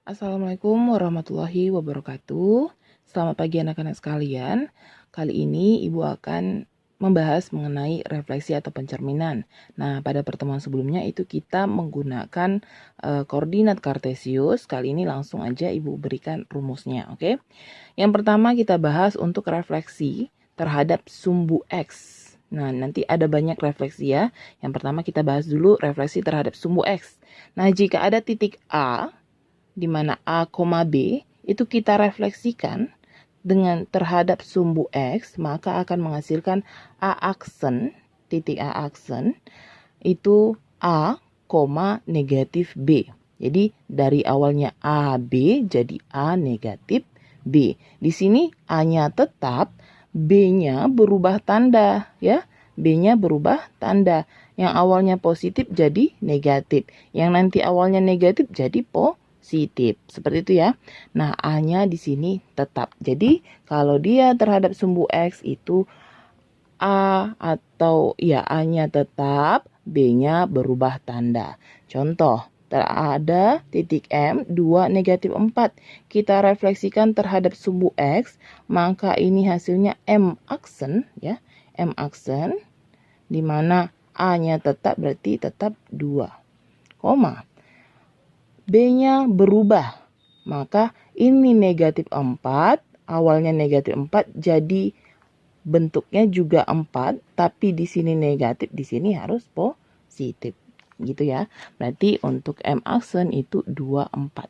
Assalamualaikum warahmatullahi wabarakatuh. Selamat pagi anak-anak sekalian. Kali ini Ibu akan membahas mengenai refleksi atau pencerminan. Nah, pada pertemuan sebelumnya itu kita menggunakan koordinat kartesius. Kali ini langsung aja Ibu berikan rumusnya, oke? Yang pertama kita bahas untuk refleksi terhadap sumbu X. Nah, nanti ada banyak refleksi ya. Yang pertama kita bahas dulu refleksi terhadap sumbu X. Nah, jika ada titik A di mana A, B itu kita refleksikan dengan terhadap sumbu X, maka akan menghasilkan A aksen, titik A aksen, itu A, negatif B. Jadi dari awalnya AB jadi A negatif B. Di sini A-nya tetap, B-nya berubah tanda ya. B-nya berubah tanda. Yang awalnya positif jadi negatif. Yang nanti awalnya negatif jadi positif. Seperti itu ya. Nah, A-nya di sini tetap. Jadi, kalau dia terhadap sumbu X itu A atau ya A-nya tetap, B-nya berubah tanda. Contoh, ada titik M, 2, negatif 4. Kita refleksikan terhadap sumbu X, maka ini hasilnya M aksen ya. M aksen, di mana A-nya tetap berarti tetap 2, B-nya berubah, maka ini negatif 4, awalnya negatif 4, jadi bentuknya juga 4, tapi di sini negatif, di sini harus positif. Gitu ya. Berarti untuk M aksen itu 2, 4.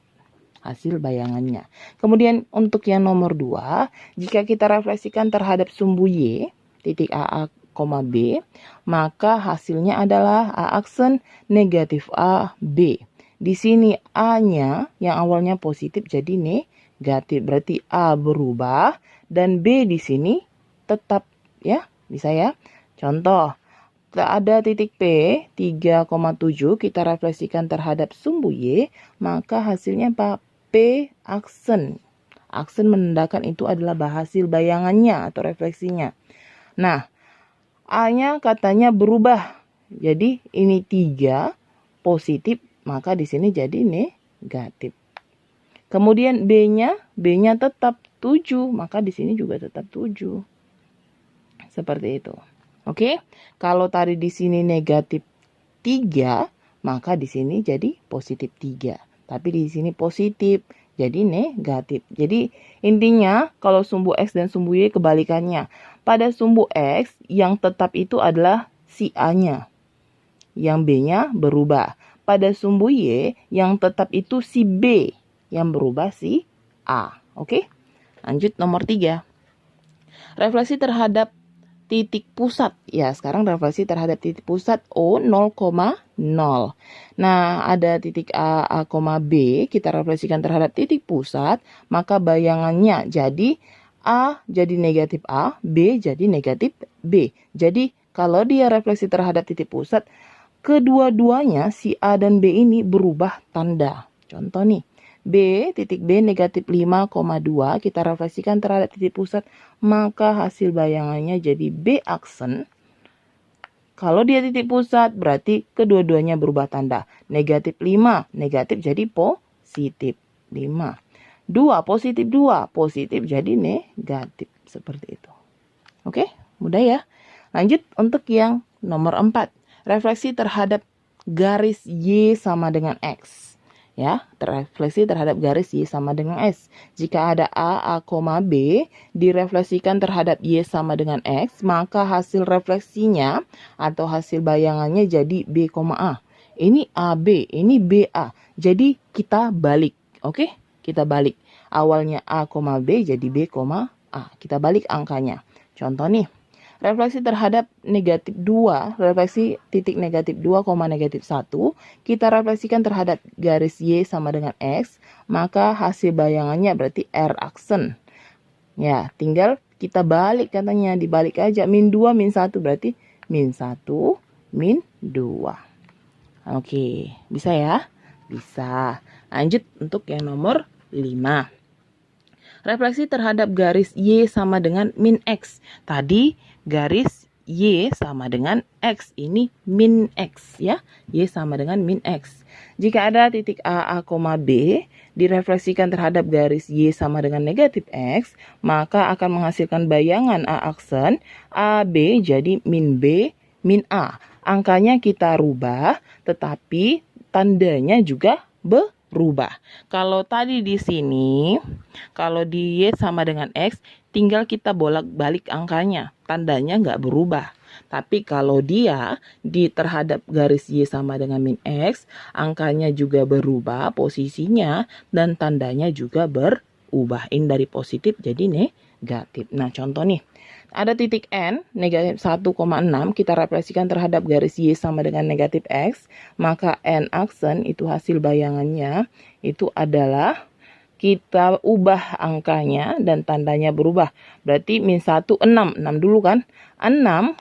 Hasil bayangannya. Kemudian untuk yang nomor 2, jika kita refleksikan terhadap sumbu Y, titik A, B, maka hasilnya adalah A aksen negatif A, B. Di sini A-nya yang awalnya positif jadi negatif. Berarti A berubah dan B di sini tetap ya. Bisa ya. Contoh, ada titik P 3,7 kita refleksikan terhadap sumbu Y, maka hasilnya P aksen. Aksen menandakan itu adalah hasil bayangannya atau refleksinya. Nah, A-nya katanya berubah. Jadi ini 3 positif, maka di sini jadi negatif. Kemudian B-nya tetap 7, maka di sini juga tetap 7. Seperti itu. Oke? Kalau tadi di sini negatif 3, maka di sini jadi positif 3. Tapi di sini positif, jadi negatif. Jadi intinya kalau sumbu X dan sumbu Y kebalikannya. Pada sumbu X yang tetap itu adalah si A-nya. Yang B-nya berubah. Pada sumbu Y yang tetap itu si B, yang berubah si A. Oke? Lanjut nomor 3. Refleksi terhadap titik pusat. Ya, sekarang refleksi terhadap titik pusat O 0,0. Nah, ada titik A, B, kita refleksikan terhadap titik pusat, maka bayangannya jadi A jadi negatif A, B jadi negatif B. Jadi, kalau dia refleksi terhadap titik pusat, kedua-duanya si A dan B ini berubah tanda. Contoh nih, titik B negatif 5,2 kita refleksikan terhadap titik pusat, maka hasil bayangannya jadi B aksen. Kalau dia titik pusat berarti kedua-duanya berubah tanda. Negatif 5, negatif jadi positif 5. 2, positif jadi negatif. Seperti itu. Oke, mudah ya. Lanjut untuk yang nomor 4. Refleksi terhadap garis Y sama dengan X. Ya, refleksi terhadap garis Y sama dengan X. Jika ada A, B direfleksikan terhadap Y sama dengan X, maka hasil refleksinya atau hasil bayangannya jadi B, A. Ini AB, ini BA. Jadi kita balik, oke? Kita balik. Awalnya A, B jadi B, A. Kita balik angkanya. Contoh nih. Refleksi terhadap negatif 2, refleksi titik negatif 2, negatif 1, kita refleksikan terhadap garis Y sama dengan X, maka hasil bayangannya berarti R aksen. Ya, tinggal kita balik katanya, dibalik aja. Min 2, min 1 berarti min 1, min 2. Oke, bisa ya? Bisa. Lanjut untuk yang nomor 5. Refleksi terhadap garis Y sama dengan min X. Tadi garis Y sama dengan X. Ini min X ya. Y sama dengan min X. Jika ada titik A, B direfleksikan terhadap garis Y sama dengan negatif X, maka akan menghasilkan bayangan A aksen AB jadi min B, min A. Angkanya kita rubah, tetapi tandanya juga berubah. Kalau tadi di sini, kalau di Y sama dengan X, tinggal kita bolak-balik angkanya. Tandanya nggak berubah. Tapi kalau dia terhadap garis Y sama dengan min X, angkanya juga berubah posisinya dan tandanya juga berubah. Ini dari positif jadi negatif. Nah, contoh nih. Ada titik N, negatif 1,6, kita refleksikan terhadap garis Y sama dengan negatif X, maka N aksen itu hasil bayangannya, itu adalah kita ubah angkanya dan tandanya berubah. Berarti min 1, 6 dulu kan, 6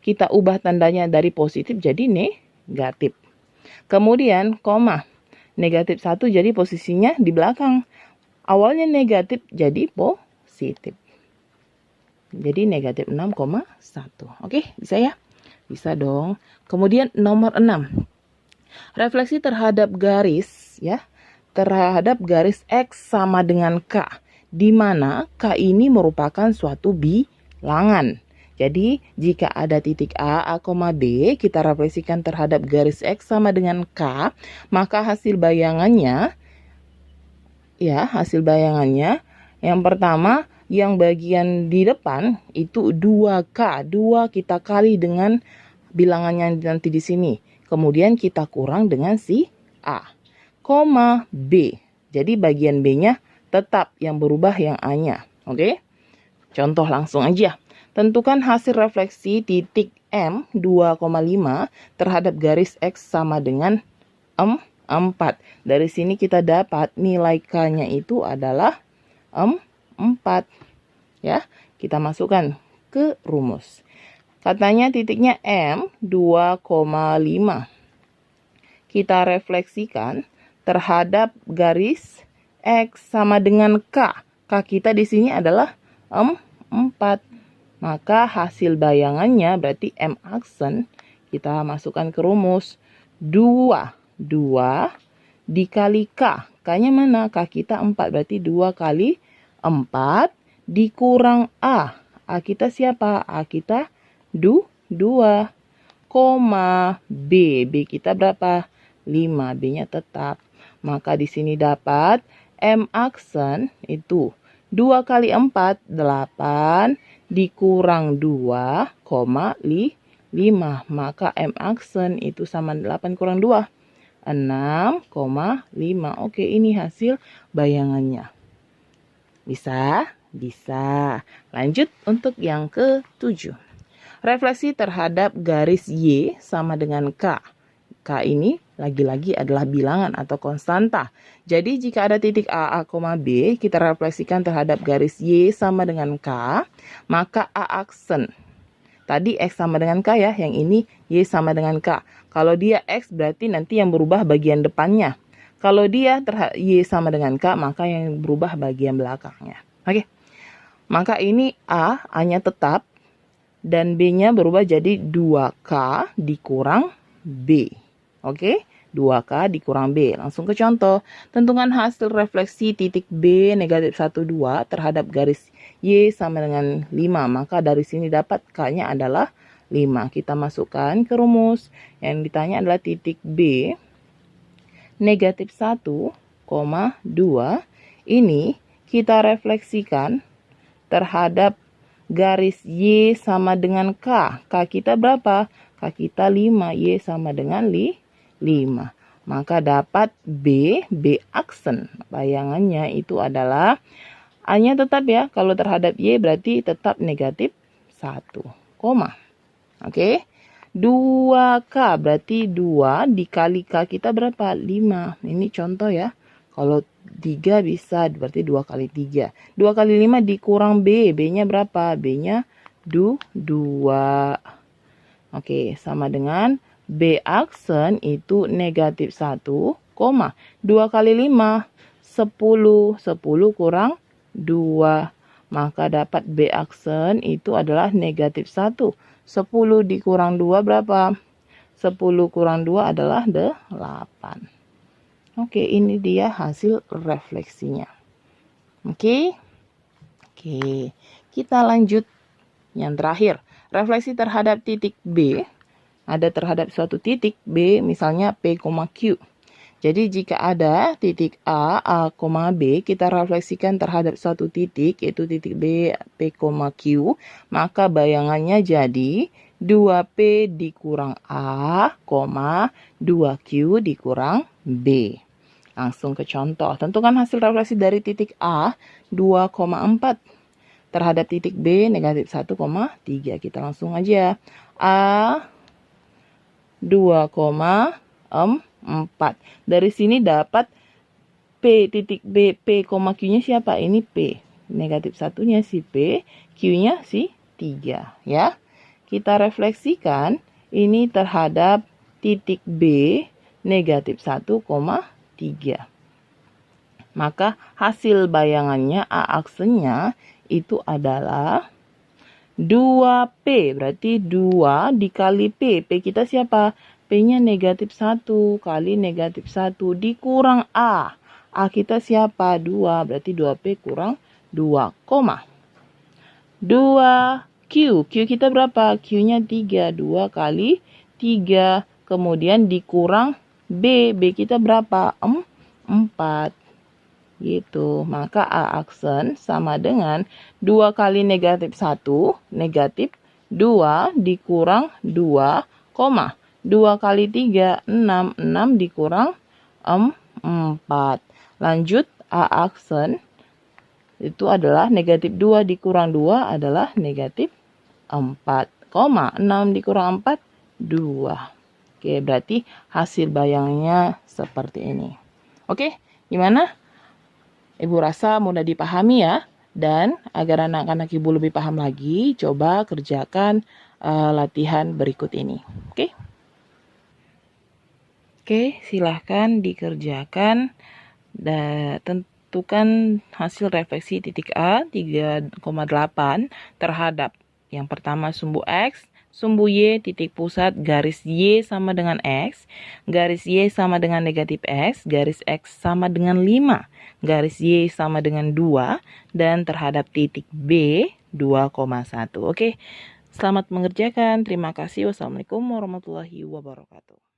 kita ubah tandanya dari positif jadi negatif. Kemudian, koma, negatif 1 jadi posisinya di belakang. Awalnya negatif jadi positif. Jadi negatif 6,1. Oke, bisa ya? Bisa dong. Kemudian nomor 6. Refleksi terhadap garis ya. Terhadap garis X sama dengan K. Di mana K ini merupakan suatu bilangan. Jadi, jika ada titik A, B, kita refleksikan terhadap garis X sama dengan K, maka hasil bayangannya yang pertama, yang bagian di depan itu 2K. 2 kita kali dengan bilangannya nanti di sini. Kemudian kita kurang dengan si A. Koma B. Jadi bagian B-nya tetap, yang berubah yang A-nya. Oke? Contoh langsung aja. Tentukan hasil refleksi titik M 2,5 terhadap garis X sama dengan 4. Dari sini kita dapat nilai K-nya itu adalah 4. Ya, kita masukkan ke rumus. Katanya titiknya M 2,5. Kita refleksikan terhadap garis X sama dengan K. K kita di sini adalah 4. Maka hasil bayangannya berarti M aksen kita masukkan ke rumus 2 dikali K. K-nya mana? K kita 4 berarti 2 kali 4 dikurang A. A kita siapa? A kita 2. Koma B. B kita berapa? 5. B-nya tetap. Maka di sini dapat M aksen itu 2 kali 4, 8 dikurang 2,5. Maka M aksen itu sama 8 kurang 2. 6,5. Oke, ini hasil bayangannya. Bisa? Bisa. Lanjut untuk yang ke-7. Refleksi terhadap garis Y sama dengan K. K ini lagi-lagi adalah bilangan atau konstanta. Jadi jika ada titik A, B, kita refleksikan terhadap garis Y sama dengan K, maka A aksen. Tadi X sama dengan K ya, yang ini Y sama dengan K. Kalau dia X berarti nanti yang berubah bagian depannya. Kalau dia Y sama dengan K, maka yang berubah bagian belakangnya. Oke. Maka ini A-nya tetap, dan B-nya berubah jadi 2K dikurang B. Oke, 2K dikurang B. Langsung ke contoh. Tentukan hasil refleksi titik B negatif 1, 2 terhadap garis Y sama dengan 5. Maka dari sini dapat K-nya adalah 5. Kita masukkan ke rumus. Yang ditanya adalah titik B negatif 1, 2. Ini kita refleksikan terhadap garis Y sama dengan K. K kita berapa? K kita 5. Y sama dengan 5. Maka dapat B aksen. Bayangannya itu adalah A-nya tetap ya. Kalau terhadap Y berarti tetap negatif 1. Koma. Oke. 2K berarti 2 dikali K kita berapa? 5. Ini contoh ya. Kalau 3 bisa berarti 2 kali 3. 2 kali 5 dikurang B. B-nya berapa? B-nya 2. Oke, sama dengan B aksen itu negatif 1, 2 kali 5, 10. 10 kurang 2. Maka dapat B aksen itu adalah negatif 1. 10 dikurang 2 berapa? 10 kurang 2 adalah 8. Oke, ini dia hasil refleksinya. Oke. Oke, kita lanjut yang terakhir. Refleksi terhadap titik B. Ada terhadap suatu titik B, misalnya P, Q. Jadi jika ada titik A, B, kita refleksikan terhadap suatu titik, yaitu titik B, P, Q, maka bayangannya jadi 2P dikurang A, 2Q dikurang B. Langsung ke contoh. Tentukan hasil refleksi dari titik A 2,4 terhadap titik B negatif 1,3. Kita langsung aja. A 2,4. Dari sini dapat P titik B, P, Q-nya siapa? Ini P. Negatif 1-nya si P, Q-nya si 3. Ya. Kita refleksikan ini terhadap titik B negatif 1,3. Maka hasil bayangannya A aksennya itu adalah 2P. Berarti 2 dikali P. P kita siapa? P-nya negatif 1 kali negatif 1 dikurang A. A kita siapa? 2. Berarti 2P kurang 2, 2Q. Q kita berapa? Q-nya 3. 2 kali 3. Kemudian dikurang B. B kita berapa? 4. Gitu. Maka A aksen sama dengan 2 kali negatif 1, negatif 2 dikurang 2, 2 kali 3, 6. 6 dikurang 4. Lanjut, A aksen itu adalah negatif 2 dikurang 2 adalah negatif 4, 6 dikurang 4, 2. Oke, berarti hasil bayangnya seperti ini. Oke, gimana? Ibu rasa mudah dipahami ya. Dan agar anak-anak ibu lebih paham lagi, coba kerjakan latihan berikut ini. Oke? Oke, silahkan dikerjakan. Tentukan hasil refleksi titik A 3,8 terhadap yang pertama sumbu X, sumbu Y, titik pusat, garis Y sama dengan X, garis Y sama dengan negatif X, garis X sama dengan 5, garis Y sama dengan 2, dan terhadap titik B 2,1. Oke, selamat mengerjakan. Terima kasih. Wassalamualaikum warahmatullahi wabarakatuh.